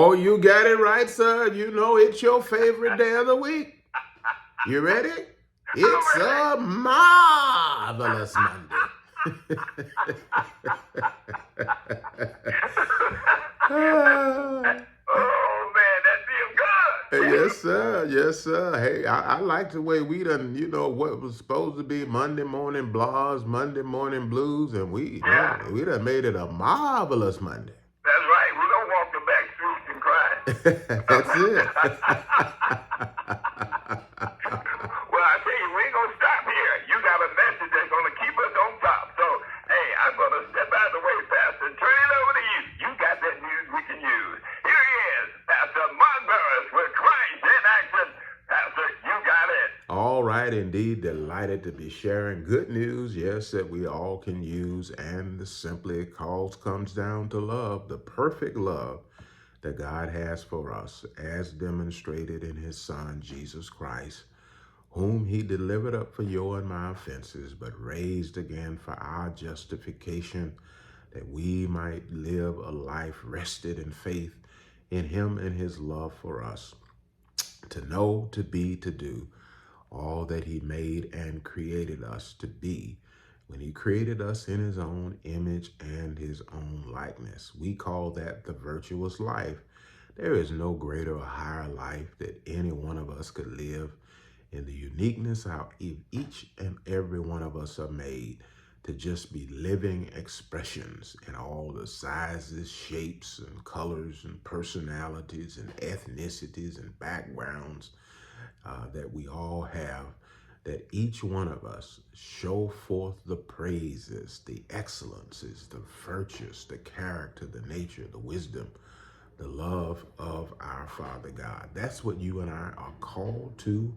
Oh, you got it right, sir. You know it's your favorite day of the week. You ready? I'm It's ready. a marvelous Monday. Ah, Oh man, that feels good. yes, sir. Yes, sir. Hey, I like the way we done, what was supposed to be Monday morning blahs, Monday morning blues, and Yeah, we done made it a marvelous Monday. that's right. We don't walk the back streets and cry. That's it. Well, I tell you, we ain't gonna stop here. You got a message that's gonna keep us on top. So, hey, I'm gonna step out of the way, Pastor, and turn it over to you. You got that news we can use. Here he is, Pastor Mark Burroughs with Christ in Action. Pastor, you got it. All right, indeed, delighted to be sharing good news, yes, that we all can use, and simply comes down to love, the perfect love that God has for us, as demonstrated in his Son, Jesus Christ, whom he delivered up for your and my offenses, but raised again for our justification, that we might live a life rested in faith in him and his love for us, to know, to be, to do all that he made and created us to be when he created us in his own image and his own likeness. We call that the virtuous life. There is no greater or higher life that any one of us could live in the uniqueness how each and every one of us are made to just be living expressions in all the sizes, shapes, and colors, and personalities, and ethnicities, and backgrounds that we all have, that each one of us show forth the praises, the excellences, the virtues, the character, the nature, the wisdom, the love of our Father God. That's what you and I are called to.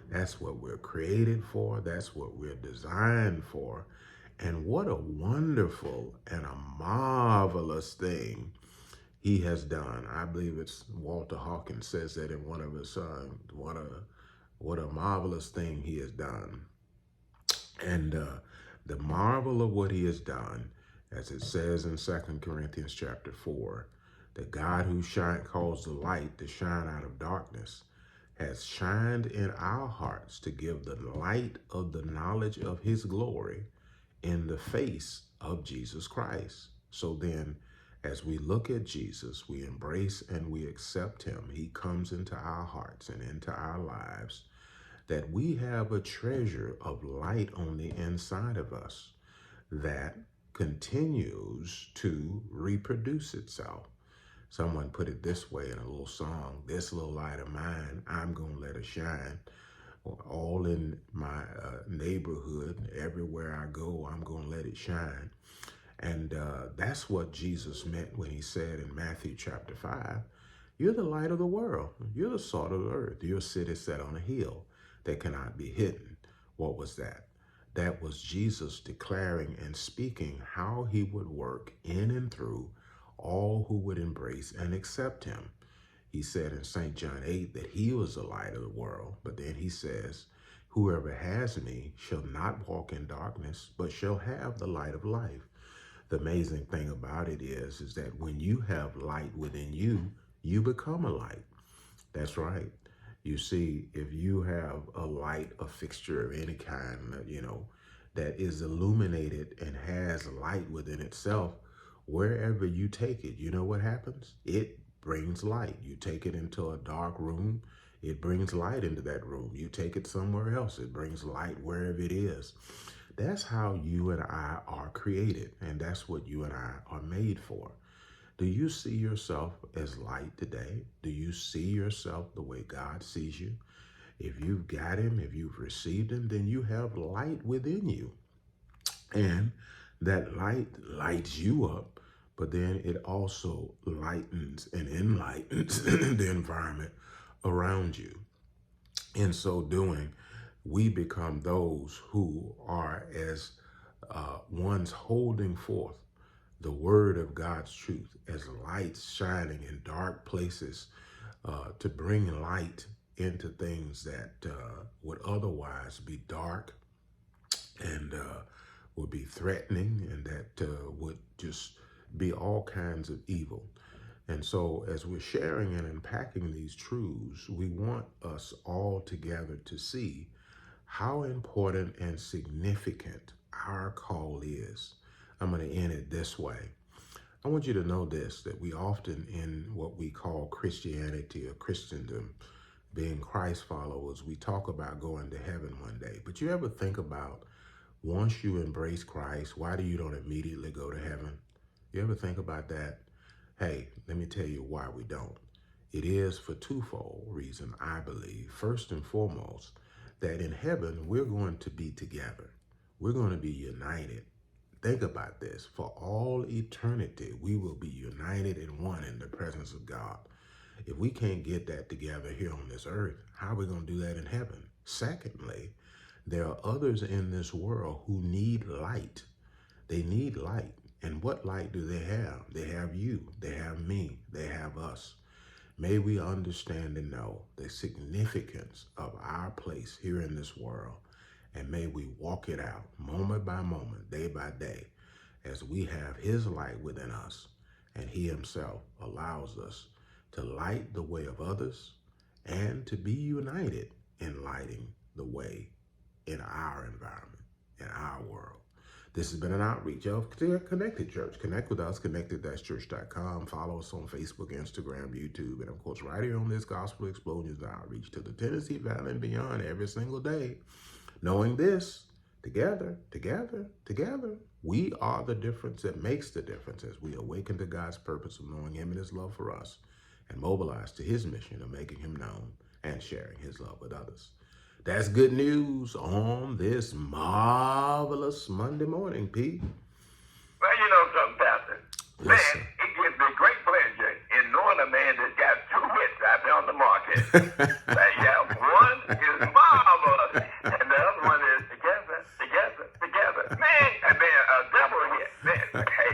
That's what we're created for. That's what we're designed for. And what a wonderful and a marvelous thing he has done. I believe it's Walter Hawkins says that in one of his songs. What a marvelous thing he has done. And the marvel of what he has done, as it says in 2 Corinthians chapter 4, that God who calls the light to shine out of darkness, has shined in our hearts to give the light of the knowledge of his glory in the face of Jesus Christ. So then, as we look at Jesus, we embrace and we accept him. He comes into our hearts and into our lives, that we have a treasure of light on the inside of us that continues to reproduce itself. Someone put it this way in a little song: this little light of mine, I'm going to let it shine. All in my neighborhood, everywhere I go, I'm going to let it shine. And that's what Jesus meant when he said in Matthew chapter 5, you're the light of the world. You're the salt of the earth. You're a city set on a hill that cannot be hidden. What was that? That was Jesus declaring and speaking how he would work in and through all who would embrace and accept him. He said in St. John 8 that he was the light of the world, but then he says, whoever has me shall not walk in darkness, but shall have the light of life. The amazing thing about it is that when you have light within you, you become a light. That's right. You see, if you have a light, a fixture of any kind, that is illuminated and has light within itself, wherever you take it, you know what happens? It brings light. You take it into a dark room, it brings light into that room. You take it somewhere else, it brings light wherever it is. That's how you and I are created, and that's what you and I are made for. Do you see yourself as light today? Do you see yourself the way God sees you? If you've got him, if you've received him, then you have light within you. And that light lights you up, but then it also lightens and enlightens the environment around you. In so doing, we become those who are as ones holding forth the word of God's truth as lights shining in dark places, to bring light into things that would otherwise be dark and would be threatening, and that would just be all kinds of evil. And so as we're sharing and unpacking these truths, we want us all together to see how important and significant our call is. I'm going to end it this way. I want you to know this, that we often in what we call Christianity or Christendom, being Christ followers, we talk about going to heaven one day. But you ever think about once you embrace Christ, why do you don't immediately go to heaven? You ever think about that? Hey, let me tell you why we don't. It is for twofold reason, I believe. First and foremost, that in heaven, we're going to be together. We're going to be united. Think about this. For all eternity, we will be united in one in the presence of God. If we can't get that together here on this earth, how are we going to do that in heaven? Secondly, there are others in this world who need light. They need light. And what light do they have? They have you. They have me. They have us. May we understand and know the significance of our place here in this world. And may we walk it out moment by moment, day by day, as we have his light within us. And he himself allows us to light the way of others and to be united in lighting the way in our environment, in our world. This has been an outreach of Connected Church. Connect with us, connected-church.com. Follow us on Facebook, Instagram, YouTube, and of course, right here on this Gospel Explosions outreach to the Tennessee Valley and beyond every single day. Knowing this, together, we are the difference that makes the difference as we awaken to God's purpose of knowing him and his love for us and mobilize to his mission of making him known and sharing his love with others. That's good news on this marvelous Monday morning, Pete. Well, you know something, Pastor? Yes, Man, sir. it gives me great pleasure in knowing a man that's got two hits out there on the market. Yeah, one is marvelous, and the other one is together. Man, a double hit. Man, hey,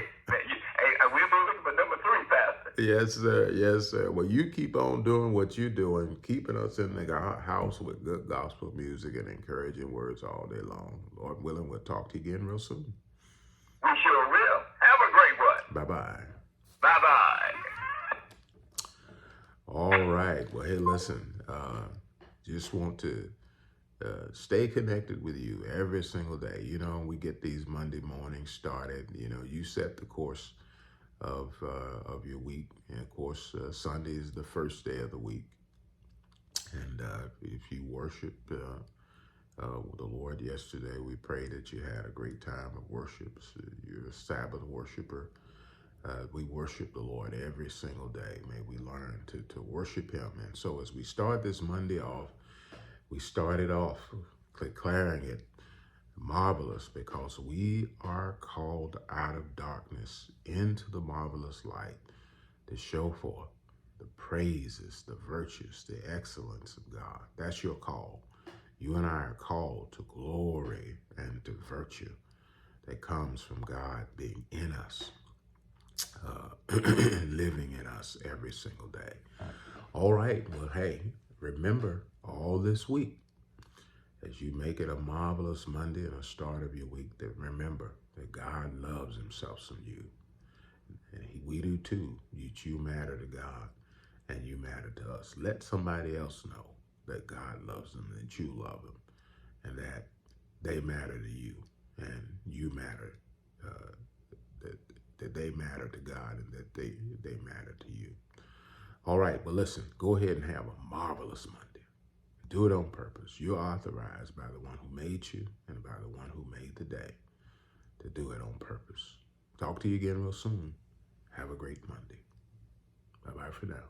we'll be looking for number 3, Pastor. Yes, sir. Yes, sir. Well, you keep on doing what you're doing, keeping us in the house with good gospel music and encouraging words all day long. Lord willing, we'll talk to you again real soon. We sure will. Have a great one. Bye-bye. Bye-bye. All right. Well, hey, listen, just want to stay connected with you every single day. You know, we get these Monday mornings started. You know, you set the course of your week. And of course, Sunday is the first day of the week. And if you worship the Lord yesterday, we pray that you had a great time of worship. So you're a Sabbath worshiper. We worship the Lord every single day. May we learn to worship him. And so as we start this Monday off, we started off declaring it marvelous because we are called out of darkness into the marvelous light to show forth the praises, the virtues, the excellence of God. That's your call. You and I are called to glory and to virtue that comes from God being in us, living in us every single day. All right. Well, hey, remember all this week, as you make it a marvelous Monday and a start of your week, that remember that God loves himself some you. And we do too. You matter to God and you matter to us. Let somebody else know that God loves them, that you love them, and that they matter to you and you matter, that they matter to God and that they matter to you. All right, well, listen, go ahead and have a marvelous Monday. Do it on purpose. You're authorized by the one who made you and by the one who made the day to do it on purpose. Talk to you again real soon. Have a great Monday. Bye-bye for now.